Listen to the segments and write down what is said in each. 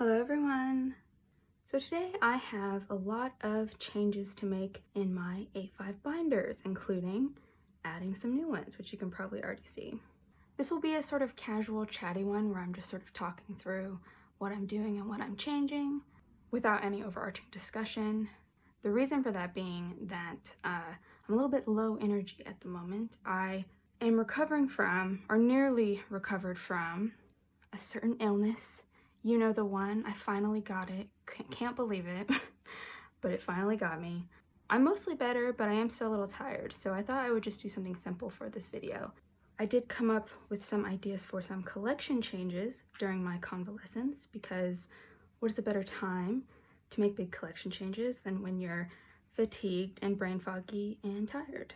Hello everyone! So today I have a lot of changes to make in my A5 binders, including adding some new ones, which you can probably already see. This will be a sort of casual, chatty one where I'm just sort of talking through what I'm doing and what I'm changing without any overarching discussion. The reason for that being that I'm a little bit low energy at the moment. I am recovering from, or nearly recovered from, a certain illness. You know the one. I finally got it. Can't believe it, but it finally got me. I'm mostly better, but I am still a little tired, so I thought I would just do something simple for this video. I did come up with some ideas for some collection changes during my convalescence, because what is a better time to make big collection changes than when you're fatigued and brain foggy and tired,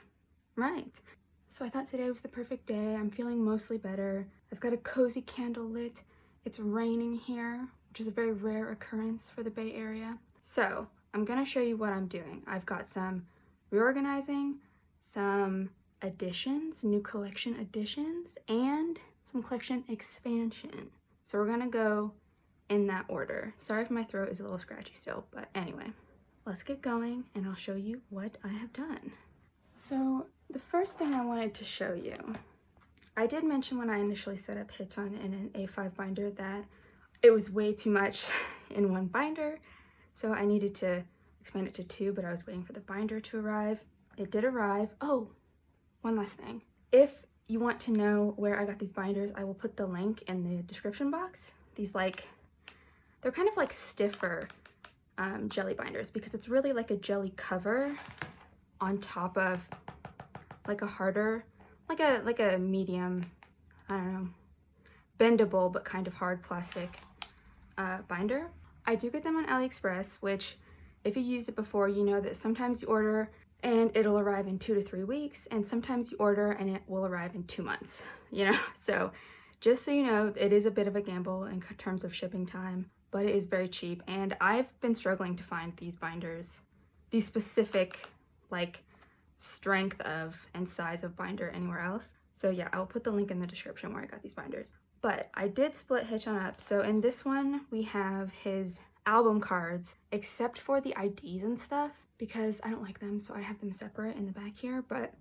right? So I thought today was the perfect day. I'm feeling mostly better. I've got a cozy candle lit. It's raining here, which is a very rare occurrence for the Bay Area. So I'm gonna show you what I'm doing. I've got some reorganizing, some additions, new collection additions, and some collection expansion. So we're gonna go in that order. Sorry if my throat is a little scratchy still, but anyway, let's get going and I'll show you what I have done. So the first thing I wanted to show you, I did mention when I initially set up Haechan in an A5 binder that it was way too much in one binder, so I needed to expand it to 2, but I was waiting for the binder to arrive. It did arrive. Oh, one last thing. If you want to know where I got these binders, I will put the link in the description box. These they're kind of like stiffer jelly binders, because it's really like a jelly cover on top of like a harder, like a medium, I don't know, bendable but kind of hard plastic binder. I do get them on AliExpress, which if you used it before, you know that sometimes you order and it'll arrive in 2 to 3 weeks, and sometimes you order and it will arrive in 2 months, you know? So just so you know, it is a bit of a gamble in terms of shipping time, but it is very cheap, and I've been struggling to find these binders, these specific like strength of and size of binder anywhere else. So yeah, I'll put the link in the description where I got these binders. But I did split Haechan up. So in this one, we have his album cards, except for the IDs and stuff, because I don't like them, so I have them separate in the back here. But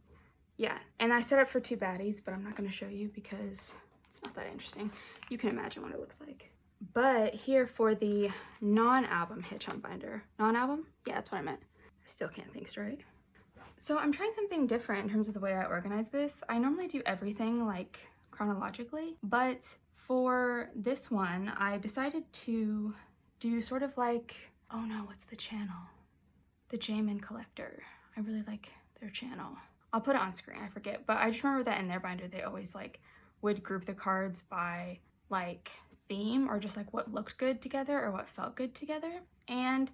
yeah, and I set up for 2 baddies, but I'm not going to show you because it's not that interesting. You can imagine what it looks like. But here for the non-album Haechan binder. Non-album? Yeah, that's what I meant. I still can't think straight. So I'm trying something different in terms of the way I organize this. I normally do everything like chronologically, but for this one, I decided to do sort of like, oh no, what's the channel? The Jamin Collector. I really like their channel. I'll put it on screen, I forget, but I just remember that in their binder, they always like would group the cards by like theme or just like what looked good together or what felt good together. And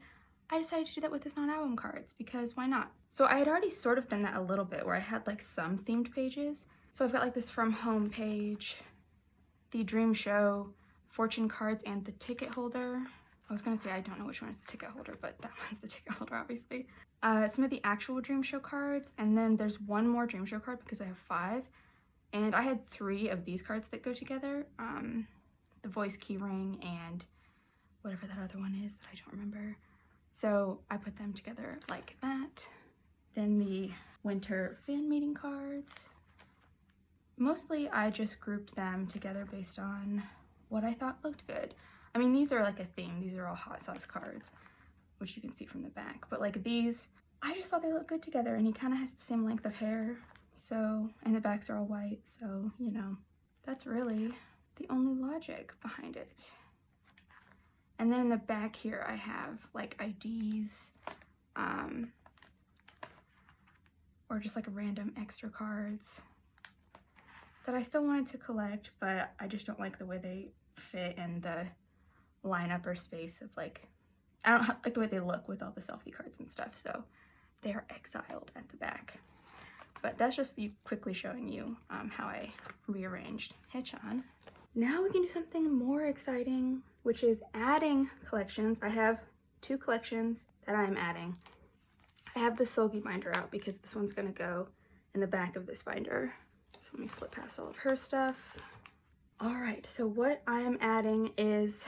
I decided to do that with his non-album cards because why not? So I had already sort of done that a little bit where I had like some themed pages. So I've got like this From Home page, the Dream Show, fortune cards, and the ticket holder. I was gonna say I don't know which one is the ticket holder, but that one's the ticket holder, obviously. Some of the actual Dream Show cards, and then there's one more Dream Show card because I have 5. And I had 3 of these cards that go together. The voice key ring and whatever that other one is that I don't remember. So I put them together like that. Then the winter fan meeting cards. Mostly I just grouped them together based on what I thought looked good. I mean, these are like a theme. These are all hot sauce cards, which you can see from the back. But like these, I just thought they looked good together, and he kind of has the same length of hair. So, and the backs are all white. So, you know, that's really the only logic behind it. And then in the back here, I have like IDs, or just like random extra cards that I still wanted to collect, but I just don't like the way they fit in the lineup or space of like, I don't like the way they look with all the selfie cards and stuff, so they are exiled at the back. But that's just you quickly showing you how I rearranged Haechan. Now we can do something more exciting, which is adding collections. I have 2 collections that I am adding. I have the Solgi binder out because this one's gonna go in the back of this binder. So let me flip past all of her stuff. All right, so what I am adding is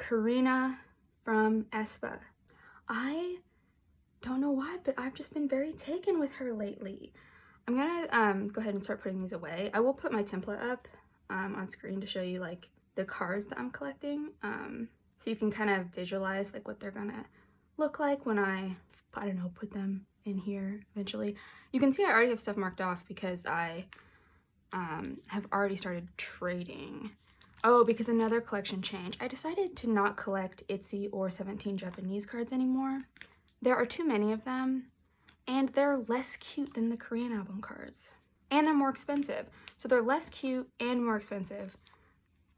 Karina from Aespa. I don't know why, but I've just been very taken with her lately. I'm gonna go ahead and start putting these away. I will put my template up on screen to show you like the cards that I'm collecting, so you can kind of visualize like what they're gonna look like when I don't know, put them in here eventually. You can see I already have stuff marked off because I have already started trading. Oh, because another collection change. I decided to not collect ITZY or 17 Japanese cards anymore. There are too many of them, and they're less cute than the Korean album cards. And they're more expensive. So they're less cute and more expensive.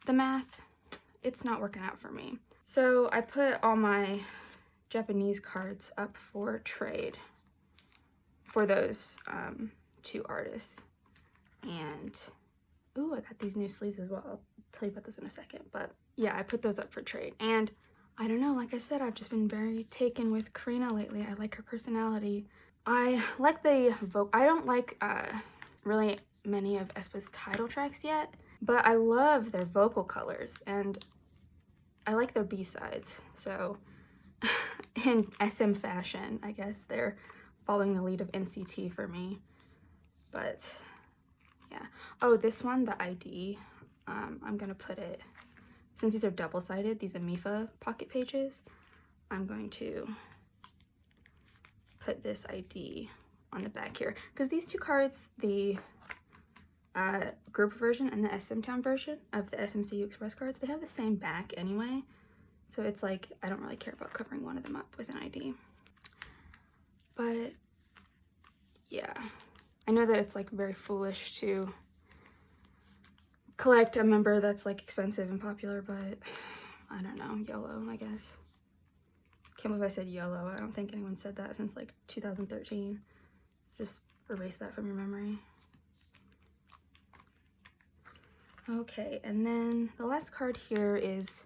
The math, it's not working out for me. So I put all my Japanese cards up for trade for those two artists. And, ooh, I got these new sleeves as well. I'll tell you about this in a second. But yeah, I put those up for trade. And I don't know, like I said, I've just been very taken with Karina lately. I like her personality. I like the vocal. I don't like really many of Aespa's title tracks yet, but I love their vocal colors and I like their B-sides. So in SM fashion, I guess they're following the lead of NCT for me. But yeah. Oh, this one, the ID, I'm gonna put it, since these are double-sided, these Amifa pocket pages, I'm going to put this ID on the back here. Because these two cards, the group version and the SM Town version of the SMCU Express cards, they have the same back anyway. So it's like, I don't really care about covering one of them up with an ID. But yeah, I know that it's like very foolish to collect a member that's like expensive and popular, but I don't know, YOLO, I guess. Can't believe I said YOLO. I don't think anyone said that since like 2013. Just erase that from your memory. Okay, and then the last card here is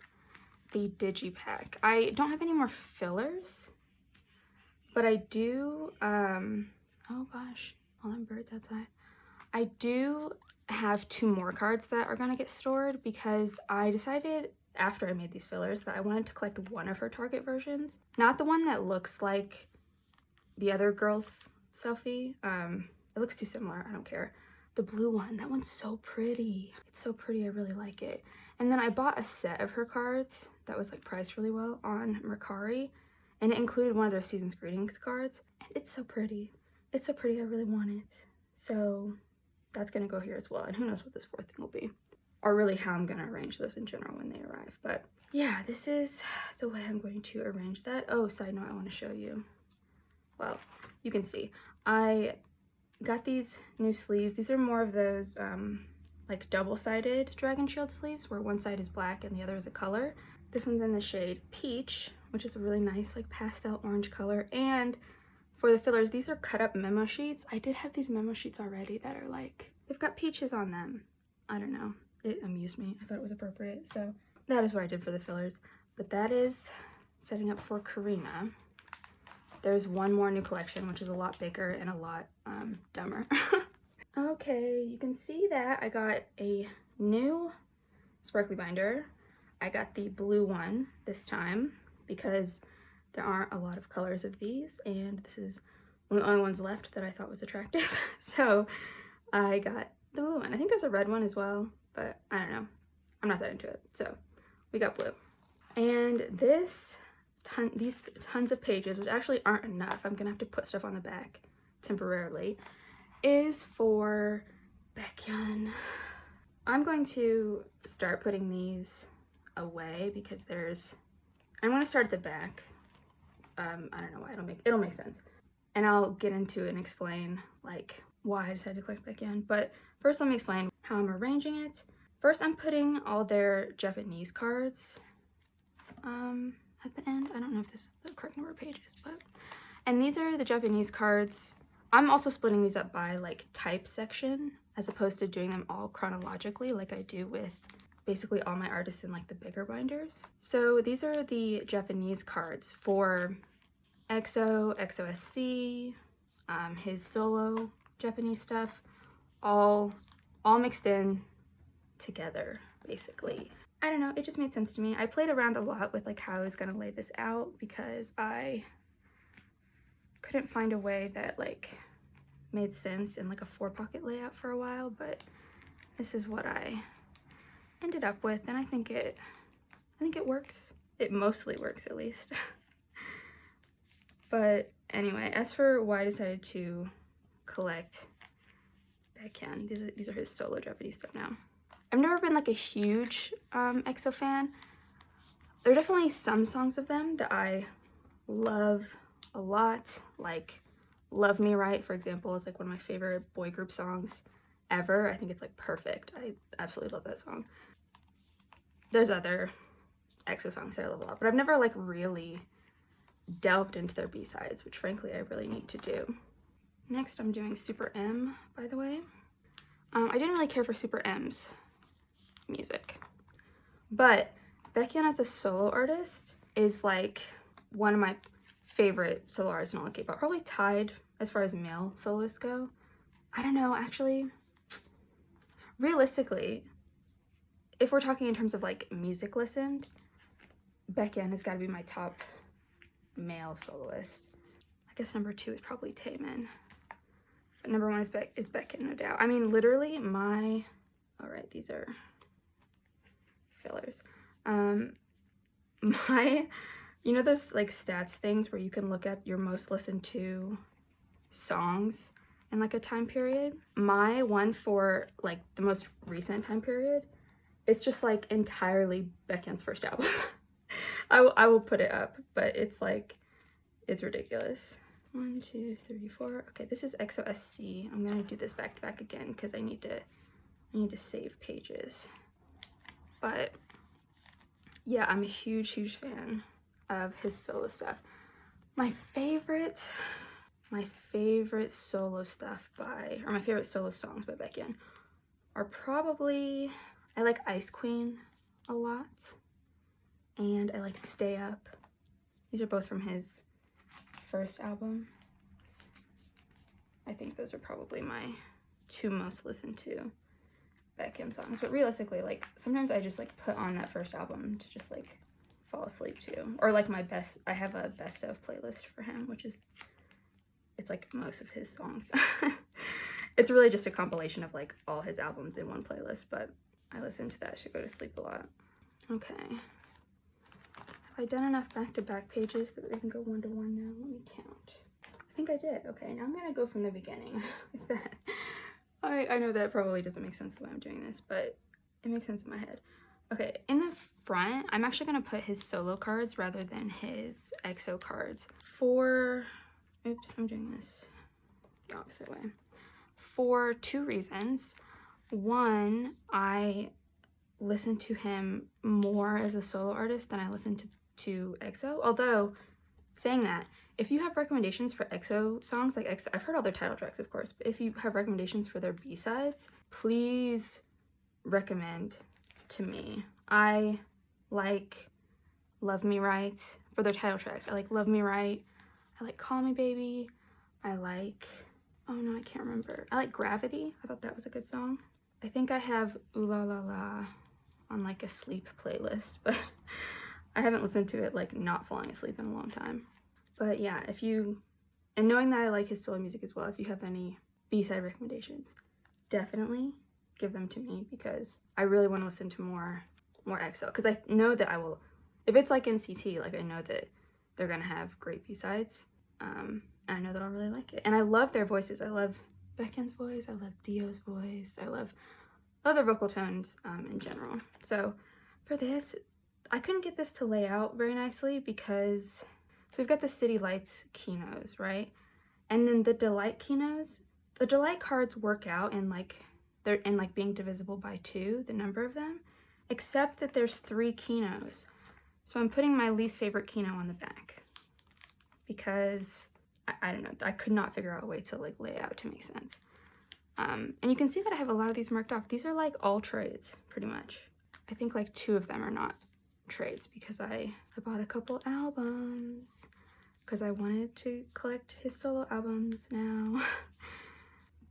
the Digipack. I don't have any more fillers, but I do, oh gosh, all them birds outside. I do have 2 more cards that are gonna get stored because I decided after I made these fillers that I wanted to collect one of her Target versions. Not the one that looks like the other girl's selfie. It looks too similar, I don't care. The blue one, that one's so pretty. It's so pretty, I really like it. And then I bought a set of her cards that was like priced really well on Mercari, and it included one of their Season's Greetings cards. And it's so pretty. It's so pretty, I really want it. So that's gonna go here as well. And who knows what this 4th thing will be. Or really how I'm gonna arrange those in general when they arrive. But yeah, this is the way I'm going to arrange that. Oh, side note, I wanna show you. Well, you can see. I got these new sleeves. These are more of those like double-sided Dragon Shield sleeves where one side is black and the other is a color. This one's in the shade Peach, which is a really nice like pastel orange color. And for the fillers, these are cut up memo sheets. I did have these memo sheets already that are like, they've got peaches on them. I don't know, it amused me. I thought it was appropriate. So that is what I did for the fillers. But that is setting up for Karina. There's one more new collection, which is a lot bigger and a lot dumber. Okay, you can see that I got a new sparkly binder. I got the blue one this time because there aren't a lot of colors of these, and this is one of the only ones left that I thought was attractive. So I got the blue one. I think there's a red one as well, but I don't know. I'm not that into it. So we got blue. And these tons of pages, which actually aren't enough, I'm gonna have to put stuff on the back temporarily, is for Baekhyun. I'm going to start putting these away because I'm gonna start at the back. I don't know why, it'll make sense. And I'll get into it and explain like why I decided to collect Baekhyun. But first let me explain how I'm arranging it. First I'm putting all their Japanese cards at the end. I don't know if this is the correct number of pages, but, and these are the Japanese cards. I'm also splitting these up by like type section as opposed to doing them all chronologically like I do with basically all my artists in like the bigger binders. So these are the Japanese cards for EXO, EXO-SC, his solo Japanese stuff, all mixed in together basically. I don't know, it just made sense to me. I played around a lot with like how I was gonna lay this out because I couldn't find a way that like made sense in like a 4-pocket layout for a while, but this is what I ended up with, and I think it works. It mostly works, at least. But anyway, as for why I decided to collect Baekhyun, these are his solo Japanese stuff now. I've never been like a huge EXO fan. There are definitely some songs of them that I love a lot, like Love Me Right, for example, is like one of my favorite boy group songs ever. I think it's like perfect. I absolutely love that song. There's other EXO songs that I love a lot, but I've never like really delved into their B-sides, which frankly I really need to do. Next I'm doing Super M, by the way. I didn't really care for Super M's music, but Baekhyun as a solo artist is like one of my favorite solo artists in all of K-pop, probably tied as far as male soloists go. I don't know, actually, realistically, if we're talking in terms of like music listened, Baekhyun has got to be my top male soloist. I guess number 2 is probably Taemin, but number 1 is Baekhyun, no doubt. I mean, literally my, all right, these are fillers. You know those like stats things where you can look at your most listened to songs in like a time period? My one for like the most recent time period, it's just like entirely Baekhyun's first album. I will put it up, but it's like, it's ridiculous. 1, 2, 3, 4. Okay, this is EXO SC. I'm gonna do this back to back again because I need to save pages. But yeah, I'm a huge fan of his solo stuff. My favorite solo stuff by, or my favorite solo songs by Baekhyun are probably, I like Ice Queen a lot, and I like Stay Up. These are both from his first album. I think those are probably my 2 most listened to Baekhyun songs, but realistically, like sometimes I just like put on that first album to just like fall asleep to, or like I have a best of playlist for him, which is, it's like most of his songs. It's really just a compilation of like all his albums in one playlist, but I listen to that to go to sleep a lot. Okay, have I done enough back-to-back pages that we can go 1 to 1 now? Let me count. I think I did. Okay, now I'm gonna go from the beginning with that. I know that probably doesn't make sense the way I'm doing this, but it makes sense in my head. Okay, in the front, I'm actually gonna put his solo cards rather than his EXO cards for, oops, I'm doing this the opposite way. For 2 reasons. One, I listen to him more as a solo artist than I listen to EXO. Although, saying that, if you have recommendations for EXO songs, like EXO, I've heard all their title tracks, of course, but if you have recommendations for their B-sides, please recommend to me. I like Love Me Right for their title tracks. I like Love Me Right. I like Call Me Baby. I like, oh no, I can't remember. I like Gravity. I thought that was a good song. I think I have Ooh La La La on like a sleep playlist, but I haven't listened to it like not falling asleep in a long time. But yeah, if you, and knowing that I like his solo music as well, if you have any B-side recommendations, definitely give them to me because I really want to listen to more EXO, because I know that I will, if it's like NCT, like I know that they're gonna have great B-sides, and I know that I'll really like it. And I love their voices. I love Baekhyun's voice, I love Dio's voice, I love other vocal tones in general. So for this, I couldn't get this to lay out very nicely because, so we've got the City Lights keynotes, right? And then the Delight keynotes, the Delight cards work out in like, they're in like being divisible by 2, the number of them, except that there's 3 keynotes. So I'm putting my least favorite keynote on the back because I don't know, I could not figure out a way to like lay out to make sense. And you can see that I have a lot of these marked off. These are like all trades, pretty much. I think like 2 of them are not trades because I bought a couple albums because I wanted to collect his solo albums now.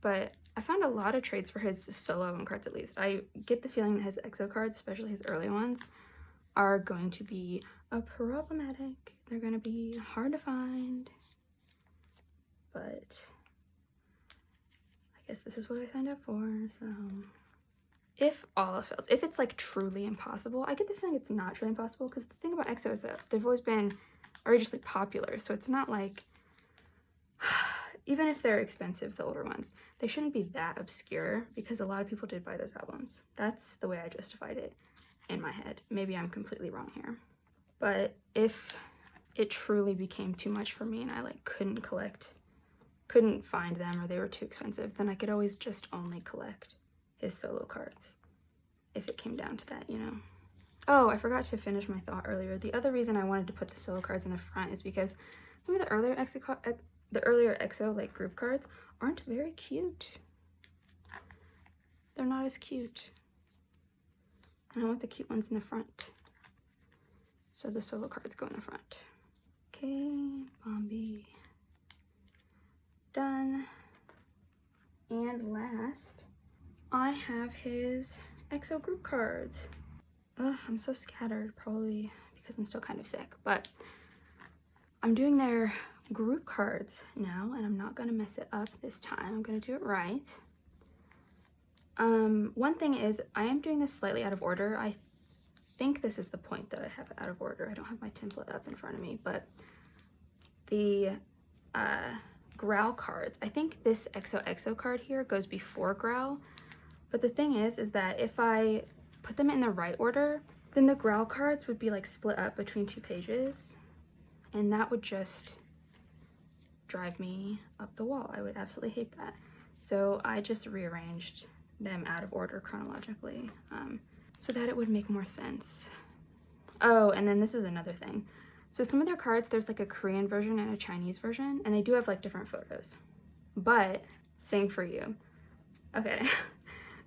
But I found a lot of trades for his solo album cards, at least. I get the feeling that his EXO cards, especially his early ones, are going to be problematic. They're going to be hard to find. But I guess this is what I signed up for, so... If all else fails, if it's like truly impossible, I get the feeling it's not truly impossible, because the thing about EXO is that they've always been outrageously popular, so it's not like, even if they're expensive, the older ones, they shouldn't be that obscure, because a lot of people did buy those albums. That's the way I justified it in my head. Maybe I'm completely wrong here. But if it truly became too much for me and I like couldn't find them, or they were too expensive, then I could always just only collect his solo cards, if it came down to that, you know. Oh, I forgot to finish my thought earlier. The other reason I wanted to put the solo cards in the front is because some of the earlier EXO like group cards aren't very cute. They're not as cute. And I want the cute ones in the front. So the solo cards go in the front. Okay, Bombi. Done. And last, I have his EXO group cards. Ugh, I'm so scattered, probably because I'm still kind of sick, but I'm doing their group cards now, and I'm not gonna mess it up this time. I'm gonna do it right. One thing is, I am doing this slightly out of order. I think this is the point that I have it out of order. I don't have my template up in front of me, but the Growl cards, I think this EXO card here goes before Growl. But the thing is that if I put them in the right order, then the Growl cards would be like split up between 2 pages, and that would just drive me up the wall. I would absolutely hate that. So I just rearranged them out of order chronologically, so that it would make more sense. Oh, and then this is another thing. So some of their cards, there's like a Korean version and a Chinese version, and they do have like different photos. But Sing For You. Okay.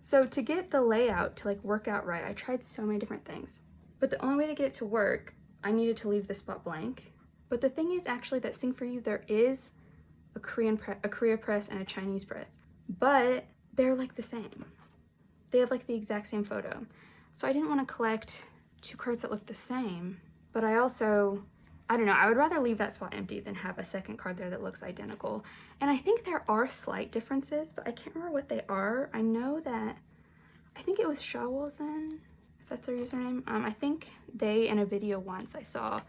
So to get the layout to like work out right, I tried so many different things. But the only way to get it to work, I needed to leave the spot blank. But the thing is actually that Sing For You, there is a Korea press and a Chinese press, but they're like the same. They have like the exact same photo. So I didn't want to collect 2 cards that look the same, but I also, I don't know, I would rather leave that spot empty than have a second card there that looks identical. And I think there are slight differences, but I can't remember what they are. I know that, I think it was Shawolzen, if that's their username. I think they, in a video once I saw,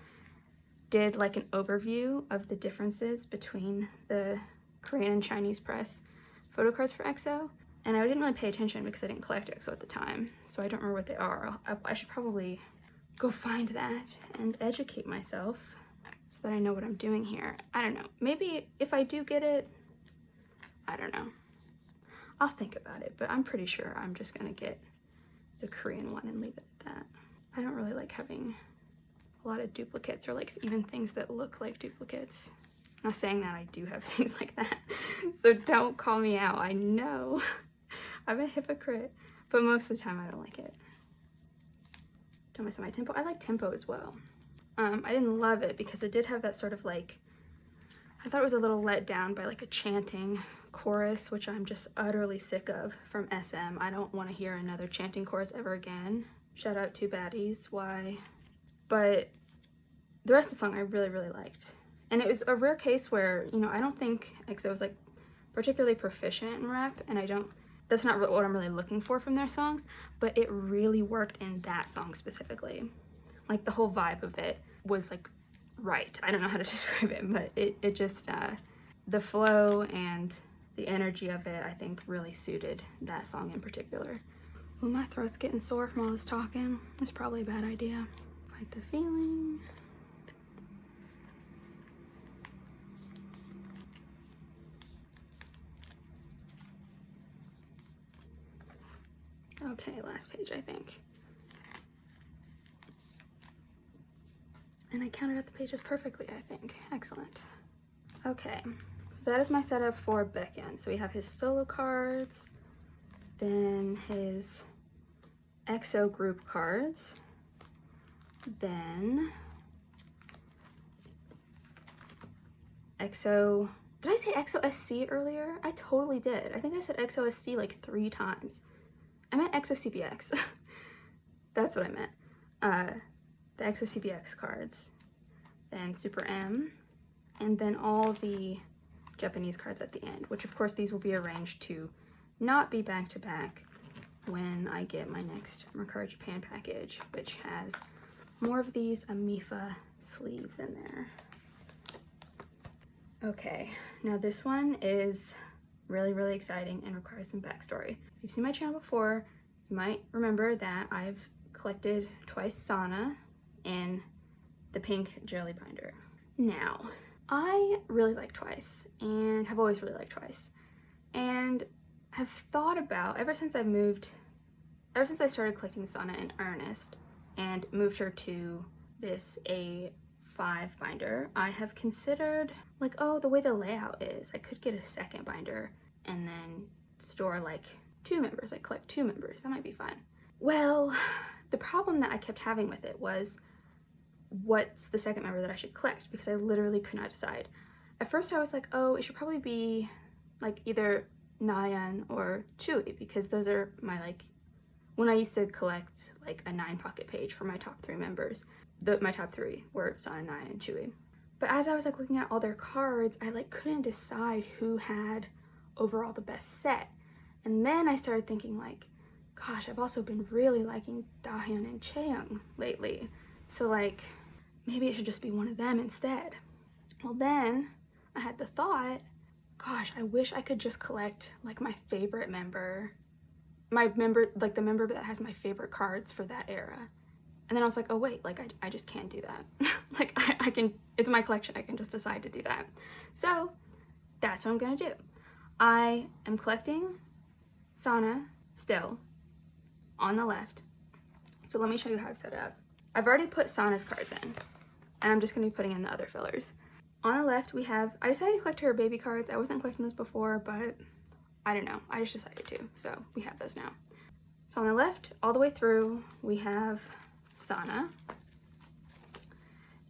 did like an overview of the differences between the Korean and Chinese press photo cards for EXO. And I didn't really pay attention because I didn't collect EXO at the time, so I don't remember what they are. I should probably go find that and educate myself so that I know what I'm doing here. I don't know. Maybe if I do get it, I don't know. I'll think about it, but I'm pretty sure I'm just gonna get the Korean one and leave it at that. I don't really like having a lot of duplicates, or like even things that look like duplicates. Now saying that, I do have things like that, so don't call me out. I know I'm a hypocrite, but most of the time I don't like it. Don't mess up my tempo. I like tempo as well. I didn't love it because it did have that sort of like, I thought it was a little let down by like a chanting chorus, which I'm just utterly sick of from SM. I don't want to hear another chanting chorus ever again. Shout out to Baddies, why? But the rest of the song I really, really liked. And it was a rare case where, you know, I don't think EXO was like particularly proficient in rap, and that's not what I'm really looking for from their songs, but it really worked in that song specifically. Like the whole vibe of it was like right. I don't know how to describe it, but it just, the flow and the energy of it, I think really suited that song in particular. Ooh, my throat's getting sore from all this talking. That's probably a bad idea. Fight the feeling. Okay, last page, I think. And I counted out the pages perfectly, I think. Excellent. Okay, so that is my setup for Baekhyun. So we have his solo cards, then his EXO group cards, then EXO Did I say EXO SC earlier? I totally did. I think I said EXO SC like 3 times. I meant EXO CBX. That's what I meant. The EXO CBX cards, then Super M, and then all the Japanese cards at the end, which of course these will be arranged to not be back to back when I get my next Mercari Japan package, which has more of these Amifa sleeves in there. Okay, now this one is really exciting and requires some backstory. If you've seen my channel before, you might remember that I've collected twice Sana in the pink jelly binder. Now, I really like Twice and have always really liked Twice, and have thought about, ever since I started collecting Sana in earnest and moved her to this A5 binder, I have considered, like, oh, the way the layout is, I could get a second binder and then store like 2 members, like collect 2 members. That might be fun. Well, the problem that I kept having with it was, what's the second member that I should collect? Because I literally could not decide. At first I was like, oh, it should probably be like either Nayeon or Chewy, because those are my, like, when I used to collect like a 9 pocket page for my top 3 members, my top 3 were Sana, Nayeon, and Chewy. But as I was like looking at all their cards, I like couldn't decide who had overall the best set. And then I started thinking like, gosh, I've also been really liking Dahyun and Chaeyoung lately. So like, maybe it should just be one of them instead. Well, then I had the thought, gosh, I wish I could just collect like my favorite member, like the member that has my favorite cards for that era. And then I was like, oh wait, like I just can't do that. Like I can, it's my collection, I can just decide to do that. So that's what I'm gonna do. I am collecting Sana still on the left. So let me show you how I've set it up. I've already put Sana's cards in, and I'm just gonna be putting in the other fillers. On the left we have, I decided to collect her baby cards. I wasn't collecting this before, but I don't know, I just decided to, so we have those now. So on the left, all the way through, we have Sana.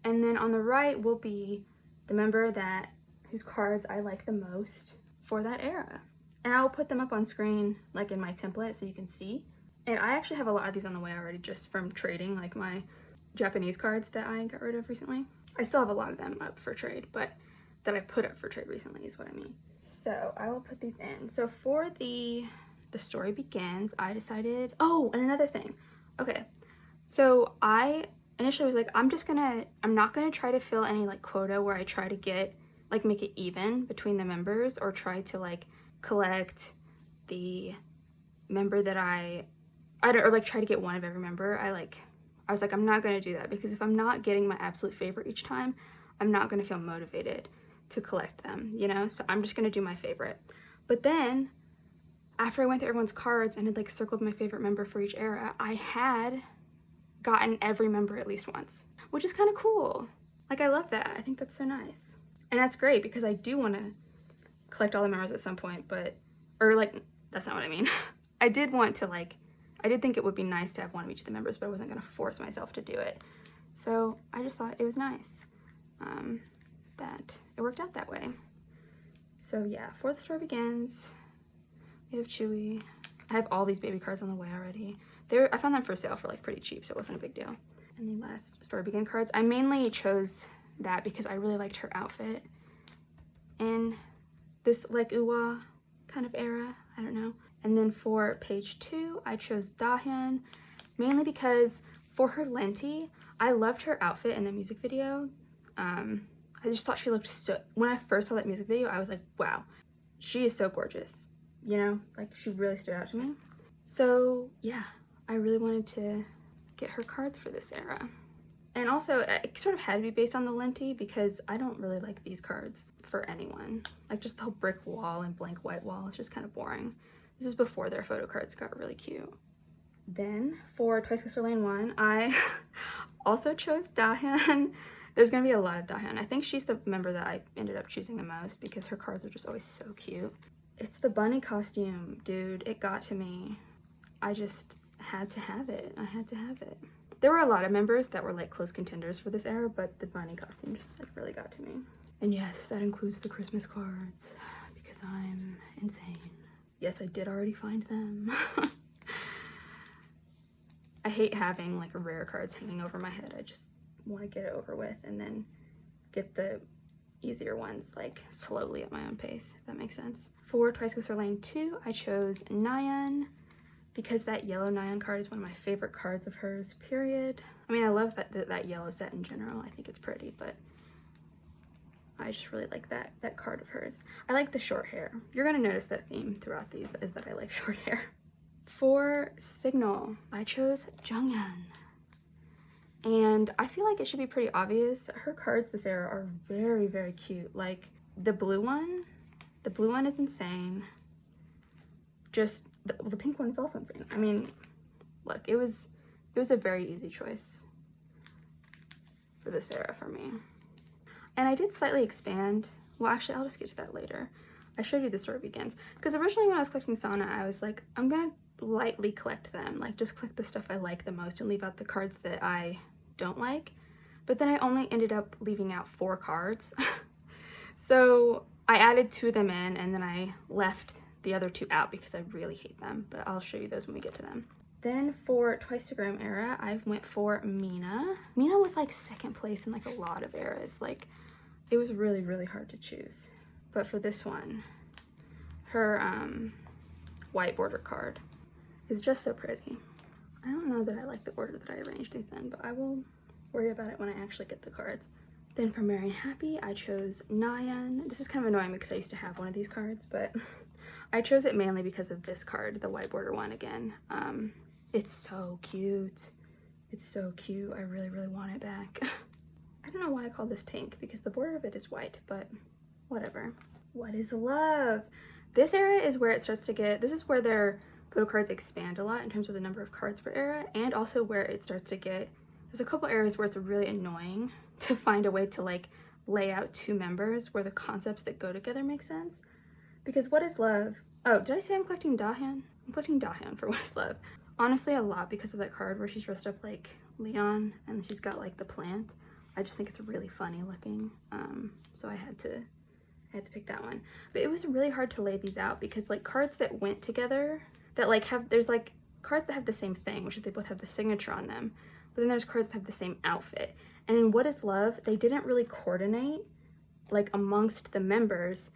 And then on the right will be the member whose cards I like the most for that era. And I'll put them up on screen like in my template so you can see. And I actually have a lot of these on the way already, just from trading like my Japanese cards that I got rid of recently. I still have a lot of them up for trade, but that I put up for trade recently is what I mean. So I will put these in. So for the story begins, I decided, oh, and another thing. Okay, so I initially was like, I'm not gonna try to fill any like quota where I try to get, like make it even between the members, or try to like collect the member that or like try to get one of every member. I was like, I'm not gonna do that, because if I'm not getting my absolute favorite each time, I'm not gonna feel motivated to collect them, you know? So I'm just gonna do my favorite. But then after I went through everyone's cards and had like circled my favorite member for each era, I had gotten every member at least once, which is kind of cool. Like, I love that. I think that's so nice. And that's great, because I do want to collect all the members at some point, or like, that's not what I mean. I did think it would be nice to have one of each of the members, but I wasn't gonna force myself to do it. So I just thought it was nice that it worked out that way. So yeah, before the story begins, we have Chewy. I have all these baby cards on the way already. I found them for sale for like pretty cheap, so it wasn't a big deal. And the last story begin cards, I mainly chose that because I really liked her outfit in this like Uwa kind of era, I don't know. And then for page 2, I chose Dahyun, mainly because for her lenti, I loved her outfit in the music video. I just thought she looked when I first saw that music video, I was like, wow, she is so gorgeous, you know? Like, she really stood out to me. So yeah, I really wanted to get her cards for this era. And also, it sort of had to be based on the lenti, because I don't really like these cards for anyone. Like, just the whole brick wall and blank white wall is just kind of boring. This is before their photo cards got really cute. Then for Twice Crystal Lane 1, I also chose Dahyun. There's gonna be a lot of Dahyun. I think she's the member that I ended up choosing the most, because her cards are just always so cute. It's the bunny costume, dude. It got to me. I just had to have it. I had to have it. There were a lot of members that were like close contenders for this era, but the bunny costume just like really got to me. And yes, that includes the Christmas cards because I'm insane. Yes, I did already find them. I hate having like rare cards hanging over my head. I just want to get it over with and then get the easier ones like slowly at my own pace, if that makes sense. For Twice Go Lane 2, I chose Nayeon because that yellow Nayeon card is one of my favorite cards of hers, period. I mean, I love that yellow set in general. I think it's pretty, but I just really like that card of hers. I like the short hair. You're gonna notice that theme throughout these is that I like short hair. For Signal, I chose Junghyun. And I feel like it should be pretty obvious. Her cards this era are very, very cute. Like the blue one is insane. Just the pink one is also insane. I mean, look, it was a very easy choice for this era for me. And I did slightly expand. Well, actually, I'll just get to that later. I showed you the story begins. Because originally when I was collecting Sana, I was like, I'm gonna lightly collect them. Like just collect the stuff I like the most and leave out the cards that I don't like. But then I only ended up leaving out 4 cards. So I added 2 of them in and then I left the other 2 out because I really hate them. But I'll show you those when we get to them. Then for Twice-to-Gram era, I went for Mina. Mina was like second place in like a lot of eras. Like it was really, really hard to choose. But for this one, her white border card is just so pretty. I don't know that I like the order that I arranged these in, but I will worry about it when I actually get the cards. Then for Merry and Happy, I chose Nayeon. This is kind of annoying because I used to have one of these cards, but I chose it mainly because of this card, the white border one again. It's so cute. It's so cute. I really, really want it back. I don't know why I call this pink because the border of it is white, but whatever. What is Love? This era is where it starts to get, this is where their photo cards expand a lot in terms of the number of cards per era, and also where it starts to get, there's a couple eras where it's really annoying to find a way to like lay out 2 members where the concepts that go together make sense. Because What is Love? Oh, did I say I'm collecting Dahyun? I'm collecting Dahyun for What is Love. Honestly, a lot because of that card where she's dressed up like Leon and she's got like the plant. I just think it's really funny looking. So I had to pick that one. But it was really hard to lay these out because like cards that went together that like have, there's like cards that have the same thing, which is they both have the signature on them, but then there's cards that have the same outfit. And in What is Love, they didn't really coordinate like amongst the members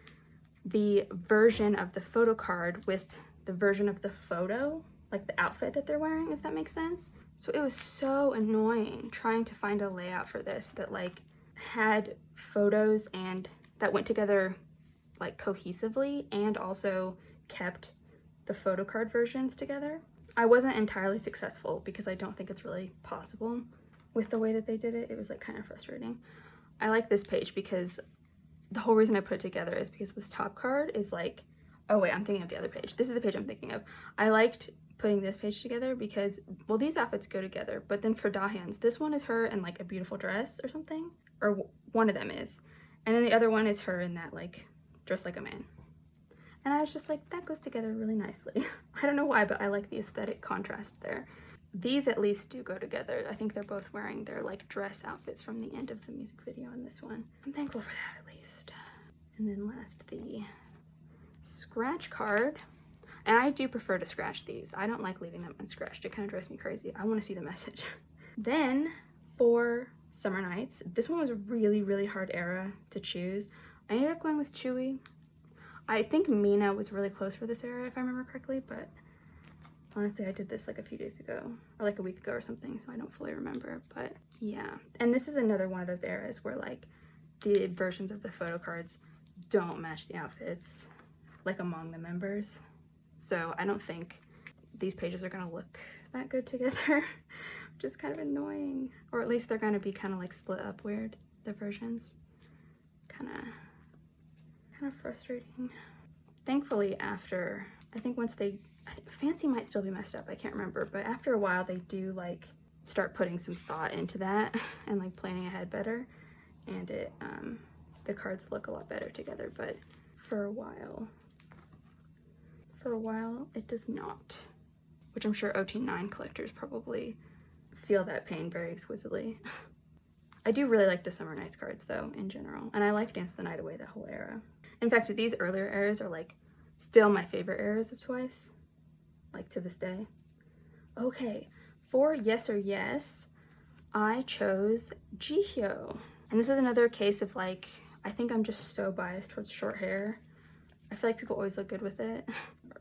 the version of the photo card with the version of the photo, like the outfit that they're wearing, if that makes sense. So it was so annoying trying to find a layout for this that like had photos and that went together like cohesively and also kept the photo card versions together. I wasn't entirely successful because I don't think it's really possible with the way that they did it. It was like kind of frustrating. I like this page because the whole reason I put it together is because this top card is like, oh wait, I'm thinking of the other page. This is the page I'm thinking of. I liked putting this page together because, well, these outfits go together, but then for Dahyun's, this one is her in like a beautiful dress or something, or one of them is. And then the other one is her in that like dress like a man. And I was just like, that goes together really nicely. I don't know why, but I like the aesthetic contrast there. These at least do go together. I think they're both wearing their like dress outfits from the end of the music video in this one. I'm thankful for that at least. And then last, the scratch card. And I do prefer to scratch these. I don't like leaving them unscratched. It kind of drives me crazy. I want to see the message. Then for Summer Nights, this one was a really, really hard era to choose. I ended up going with Chewy. I think Mina was really close for this era, if I remember correctly, but honestly, I did this like a few days ago, or like a week ago or something, so I don't fully remember, but yeah. And this is another one of those eras where like the versions of the photo cards don't match the outfits, like among the members. So I don't think these pages are gonna look that good together, which is kind of annoying. Or at least they're gonna be kind of like split up weird, the versions. Kind of frustrating. Thankfully, after, I think once they, Fancy might still be messed up, I can't remember, but after a while they do like start putting some thought into that and like planning ahead better, and it the cards look a lot better together, but for a while it does not, which I'm sure OT9 collectors probably feel that pain very exquisitely. I do really like the Summer Nights cards though, in general, and I like Dance the Night Away, that whole era. In fact, these earlier eras are like still my favorite eras of Twice, like to this day. Okay, for Yes or Yes, I chose Jihyo. And this is another case of like, I think I'm just so biased towards short hair. I feel like people always look good with it.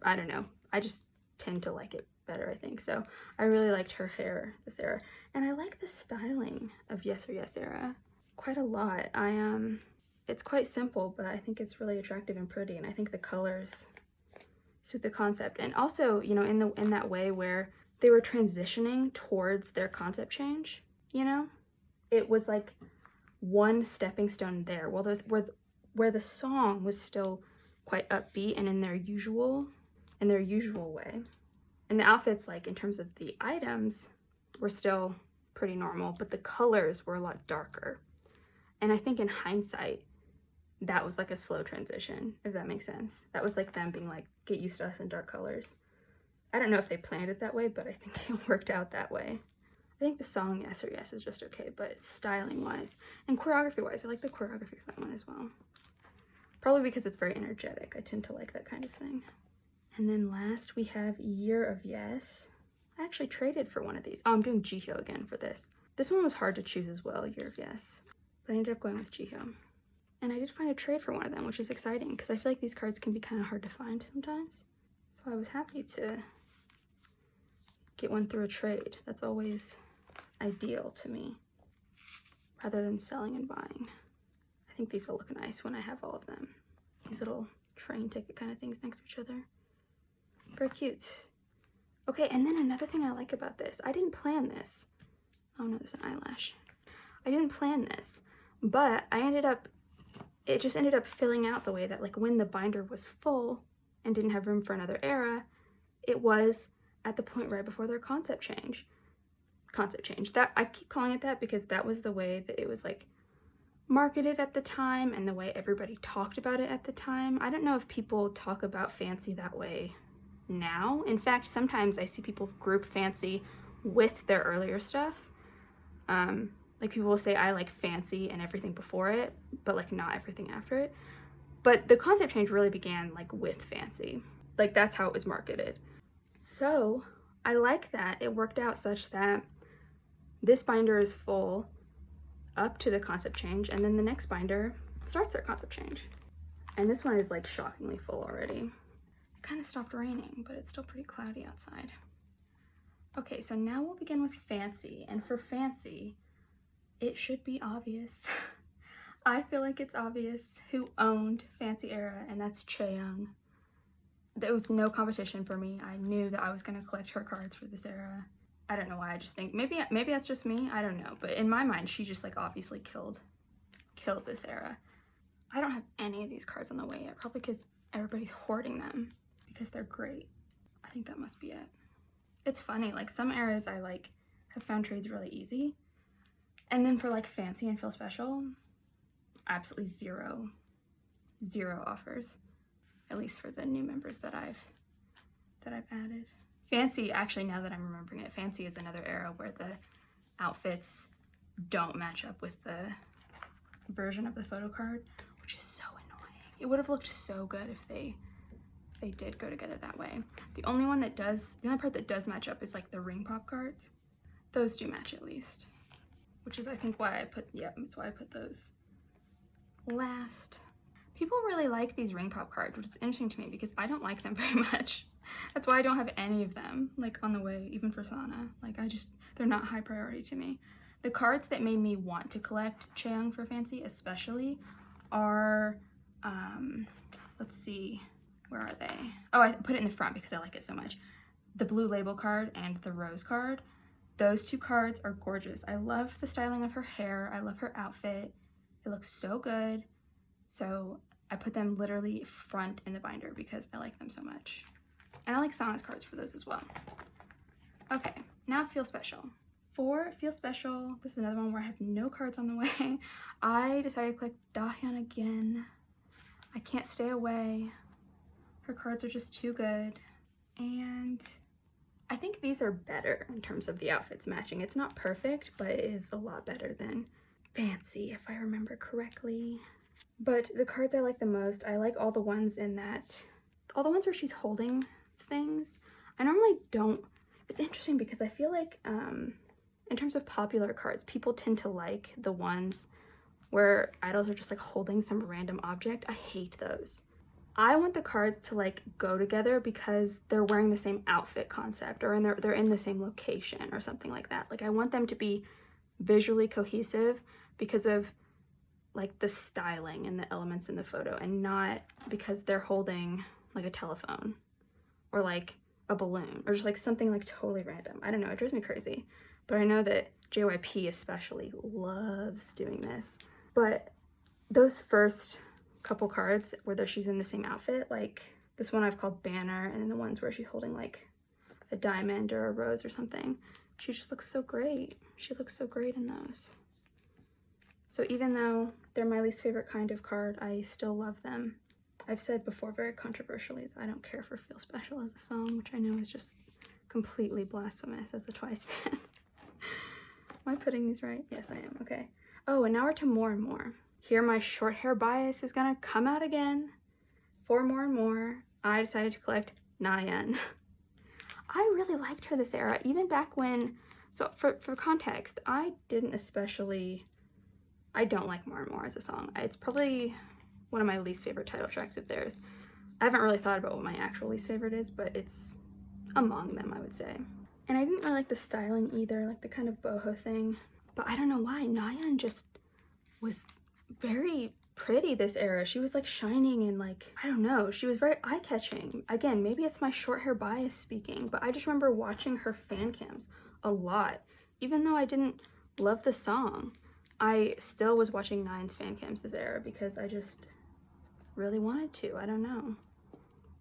I don't know. I just tend to like it better, I think. So I really liked her hair this era. And I like the styling of Yes or Yes era quite a lot. It's quite simple, but I think it's really attractive and pretty. And I think the colors suit the concept. And also, you know, in that way where they were transitioning towards their concept change, you know? It was like one stepping stone there. Well, where the song was still quite upbeat and in their usual way. And the outfits, like in terms of the items, were still pretty normal, but the colors were a lot darker. And I think in hindsight, that was like a slow transition, if that makes sense. That was like them being like, get used to us in dark colors. I don't know if they planned it that way, but I think it worked out that way. I think the song Yes or Yes is just okay, but styling-wise and choreography-wise, I like the choreography for that one as well. Probably because it's very energetic. I tend to like that kind of thing. And then last we have Year of Yes. I actually traded for one of these. Oh, I'm doing Jihyo again for this. This one was hard to choose as well, Year of Yes. But I ended up going with Jihyo. And I did find a trade for one of them, which is exciting because I feel like these cards can be kind of hard to find sometimes. So I was happy to get one through a trade. That's always ideal to me, rather than selling and buying. I think these will look nice when I have all of them. These little train ticket kind of things next to each other. Very cute. Okay, and then another thing I like about this, I didn't plan this. Oh no, there's an eyelash. I didn't plan this, but it just ended up filling out the way that like when the binder was full and didn't have room for another era, it was at the point right before their concept change. That I keep calling it that because that was the way that it was like marketed at the time and the way everybody talked about it at the time. I don't know if people talk about Fancy that way now. In fact, sometimes I see people group Fancy with their earlier stuff. Like people will say I like Fancy and everything before it, but like not everything after it. But the concept change really began like with Fancy. Like that's how it was marketed. So I like that it worked out such that this binder is full up to the concept change, and then the next binder starts their concept change. And this one is like shockingly full already. It kind of stopped raining, but it's still pretty cloudy outside. Okay, so now we'll begin with Fancy, and for Fancy, it should be obvious. I feel like it's obvious who owned Fancy era, and that's Chaeyoung. There was no competition for me. I knew that I was gonna collect her cards for this era. I don't know why, I just think, maybe that's just me, I don't know. But in my mind, she just like obviously killed this era. I don't have any of these cards on the way yet, probably because everybody's hoarding them because they're great. I think that must be it. It's funny, like some eras I like have found trades really easy. And then for like Fancy and Feel Special, absolutely zero offers. At least for the new members that I've added. Fancy, actually, now that I'm remembering it, Fancy is another era where the outfits don't match up with the version of the photo card, which is so annoying. It would have looked so good if they did go together that way. The only part that does match up is like the ring pop cards. Those do match at least, which is I think why that's why I put those last. People really like these ring pop cards, which is interesting to me because I don't like them very much. That's why I don't have any of them, like on the way, even for Sana. Like they're not high priority to me. The cards that made me want to collect Chaeyoung for Fancy especially are, let's see, where are they? Oh, I put it in the front because I like it so much. The blue label card and the rose card. Those two cards are gorgeous. I love the styling of her hair. I love her outfit. It looks so good. So I put them literally front in the binder because I like them so much. And I like Sana's cards for those as well. Okay, now Feel Special. For Feel Special, this is another one where I have no cards on the way. I decided to collect Baekhyun again. I can't stay away. Her cards are just too good. And I think these are better in terms of the outfits matching. It's not perfect, but it is a lot better than Fancy, if I remember correctly. But the cards I like the most, I like all the ones in that, all the ones where she's holding things. I normally don't, it's interesting because I feel like in terms of popular cards, people tend to like the ones where idols are just like holding some random object. I hate those. I want the cards to like go together because they're wearing the same outfit concept, or they're in the same location or something like that. Like I want them to be visually cohesive because of like the styling and the elements in the photo, and not because they're holding like a telephone or like a balloon or just like something like totally random. I don't know, it drives me crazy. But I know that JYP especially loves doing this. But those first couple cards where she's in the same outfit, like this one I've called Banner, and then the ones where she's holding like a diamond or a rose or something, she just looks so great. She looks so great in those. So even though they're my least favorite kind of card, I still love them. I've said before very controversially that I don't care for Feel Special as a song, which I know is just completely blasphemous as a Twice fan. Am I putting these right? Yes, I am. Okay. Oh, and now we're to More and More. Here my short hair bias is gonna come out again. For More and More, I decided to collect Nayeon. I really liked her this era, even back when, so for context, I don't like More and More as a song. It's probably one of my least favorite title tracks of theirs. I haven't really thought about what my actual least favorite is, but it's among them, I would say. And I didn't really like the styling either, like the kind of boho thing. But I don't know why, Nayeon just was very pretty this era. She was like shining and like, I don't know, she was very eye-catching. Again, maybe it's my short hair bias speaking, but I just remember watching her fan cams a lot. Even though I didn't love the song, I still was watching Nayeon's fan cams this era because I just really wanted to. I don't know.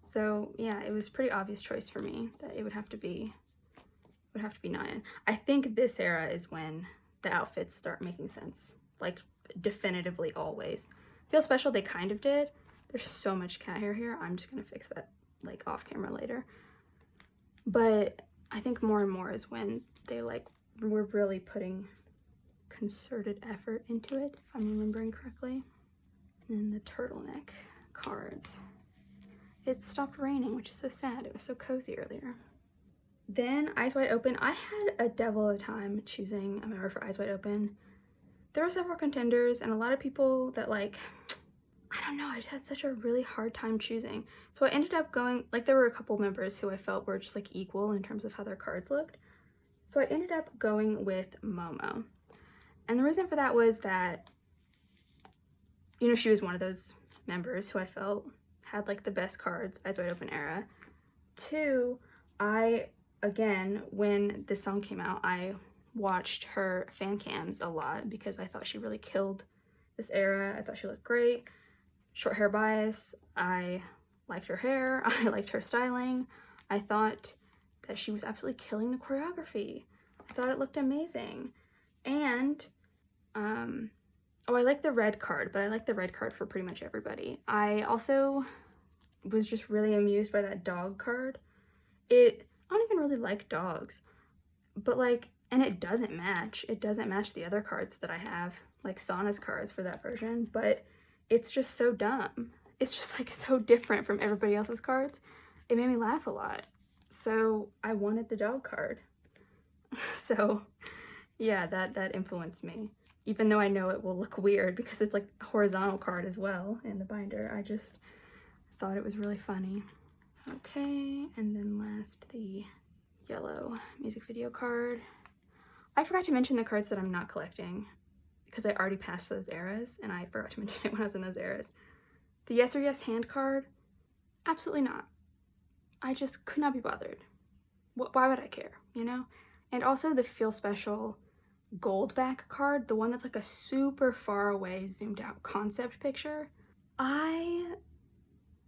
So yeah, it was a pretty obvious choice for me that it would have to be Nayeon. I think this era is when the outfits start making sense, like definitively always. Feel Special, they kind of did. There's so much cat hair here. I'm just gonna fix that like off camera later. But I think More and More is when they like were really putting concerted effort into it, if I'm remembering correctly. And then the turtleneck cards. It stopped raining, which is so sad. It was so cozy earlier. Then Eyes Wide Open. I had a devil of a time choosing a member for Eyes Wide Open. There were several contenders and a lot of people that like, I don't know, I just had such a really hard time choosing. So I ended up going, like there were a couple members who I felt were just like equal in terms of how their cards looked. So I ended up going with Momo. And the reason for that was that, you know, she was one of those members who I felt had like the best cards, Eyes Wide Open era. Two, again, when this song came out, I watched her fan cams a lot because I thought she really killed this era. I thought she looked great. Short hair bias. I liked her hair. I liked her styling. I thought that she was absolutely killing the choreography. I thought it looked amazing. And, oh, I like the red card, but I like the red card for pretty much everybody. I also was just really amused by that dog card. I don't even really like dogs, but like, and it doesn't match. It doesn't match the other cards that I have, like Sana's cards for that version, but it's just so dumb. It's just like so different from everybody else's cards. It made me laugh a lot. So I wanted the dog card. So yeah, that influenced me. Even though I know it will look weird because it's like a horizontal card as well in the binder, I just thought it was really funny. Okay, and then last, the yellow music video card. I forgot to mention the cards that I'm not collecting because I already passed those eras and I forgot to mention it when I was in those eras. The Yes or Yes hand card, absolutely not. I just could not be bothered. Why would I care, you know? And also the Feel Special gold back card, the one that's like a super far away zoomed out concept picture.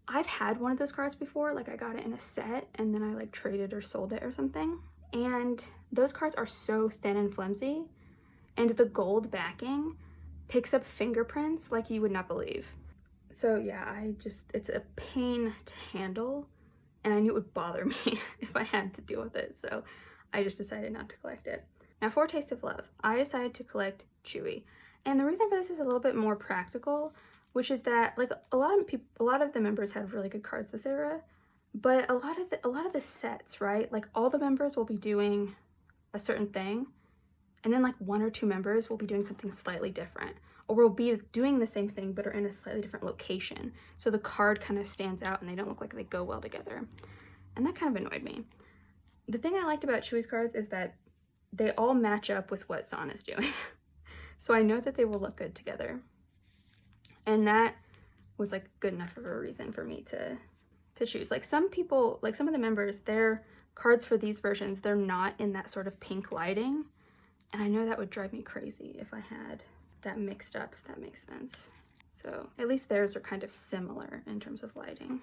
I've had one of those cards before, like I got it in a set and then I like traded or sold it or something. And those cards are so thin and flimsy, and the gold backing picks up fingerprints like you would not believe. So yeah, it's a pain to handle. and I knew it would bother me if I had to deal with it, so I just decided not to collect it. Now for Taste of Love, I decided to collect Chewy, and the reason for this is a little bit more practical, which is that like a lot of the members had really good cards this era, but a lot of the sets, right? Like all the members will be doing a certain thing, and then like 1 or 2 members will be doing something slightly different, or will be doing the same thing but are in a slightly different location. So the card kind of stands out and they don't look like they go well together. And that kind of annoyed me. The thing I liked about Chewy's cards is that they all match up with what San is doing. So I know that they will look good together. And that was like good enough of a reason for me to choose. Like some people, like some of the members, their cards for these versions, they're not in that sort of pink lighting. And I know that would drive me crazy if I had that mixed up, if that makes sense. So at least theirs are kind of similar in terms of lighting.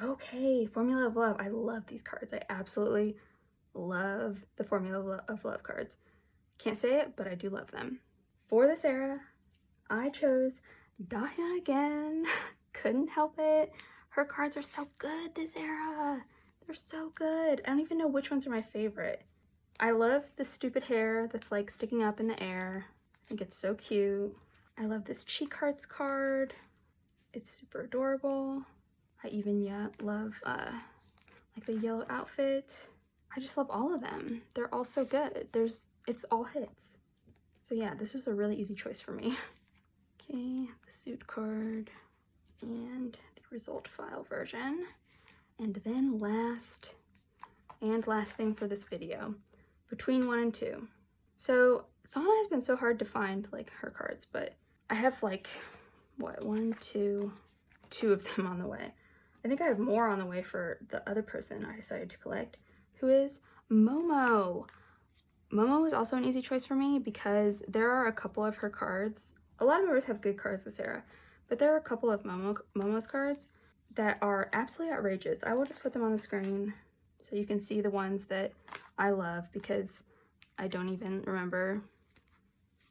Okay, Formula of Love. I love these cards. I absolutely love the Formula of Love cards. Can't say it, but I do love them. For this era, I chose Baekhyun again. Couldn't help it. Her cards are so good this era. They're so good. I don't even know which ones are my favorite. I love the stupid hair that's like sticking up in the air. I think it's so cute. I love this cheek hearts card. It's super adorable. I even love like the yellow outfit. I just love all of them. They're all so good. It's all hits. So yeah, this was a really easy choice for me. Okay, the suit card and the result file version. And then last thing for this video, between 1 and 2. So Sana has been so hard to find like her cards, but I have like, what, 2 of them on the way. I think I have more on the way for the other person I decided to collect, who is Momo. Momo is also an easy choice for me because there are a couple of her cards. A lot of members have good cards this era, but there are a couple of Momo's cards that are absolutely outrageous. I will just put them on the screen so you can see the ones that I love, because I don't even remember,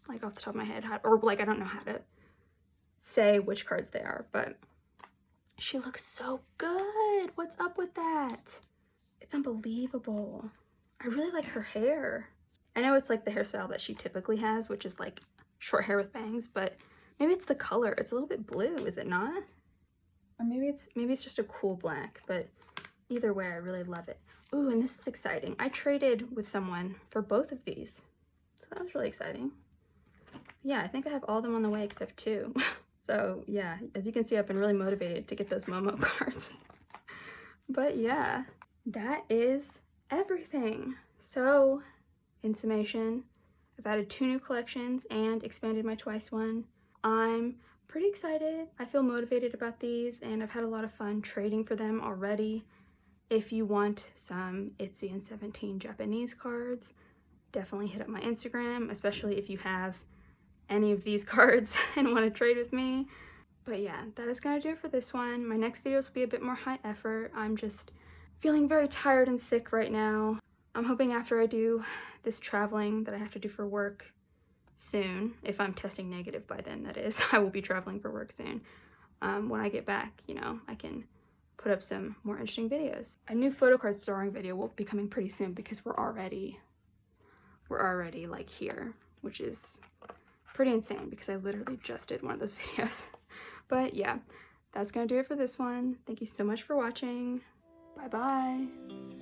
like off the top of my head, or like I don't know how to say which cards they are, but she looks so good. What's up with that? It's unbelievable. I really like her hair. I know it's like the hairstyle that she typically has, which is like short hair with bangs, but maybe it's the color. It's a little bit blue, is it not? Or maybe it's just a cool black, but either way, I really love it. Ooh, and this is exciting. I traded with someone for both of these, so that was really exciting. Yeah, I think I have all of them on the way except 2. So yeah, as you can see, I've been really motivated to get those Momo cards. But yeah, that is everything. So in summation, I've added 2 new collections and expanded my Twice one. I'm pretty excited. I feel motivated about these, and I've had a lot of fun trading for them already. If you want some ITZY and 17 Japanese cards, definitely hit up my Instagram, especially if you have any of these cards and want to trade with me. But yeah, that is going to do it for this one. My next videos will be a bit more high effort. I'm just feeling very tired and sick right now. I'm hoping after I do this traveling that I have to do for work soon, if I'm testing negative by then, that is, I will be traveling for work soon. When I get back, you know, I can put up some more interesting videos. A new photo card storing video will be coming pretty soon because we're already like here, which is pretty insane because I literally just did one of those videos. But yeah, that's gonna do it for this one. Thank you so much for watching. Bye bye.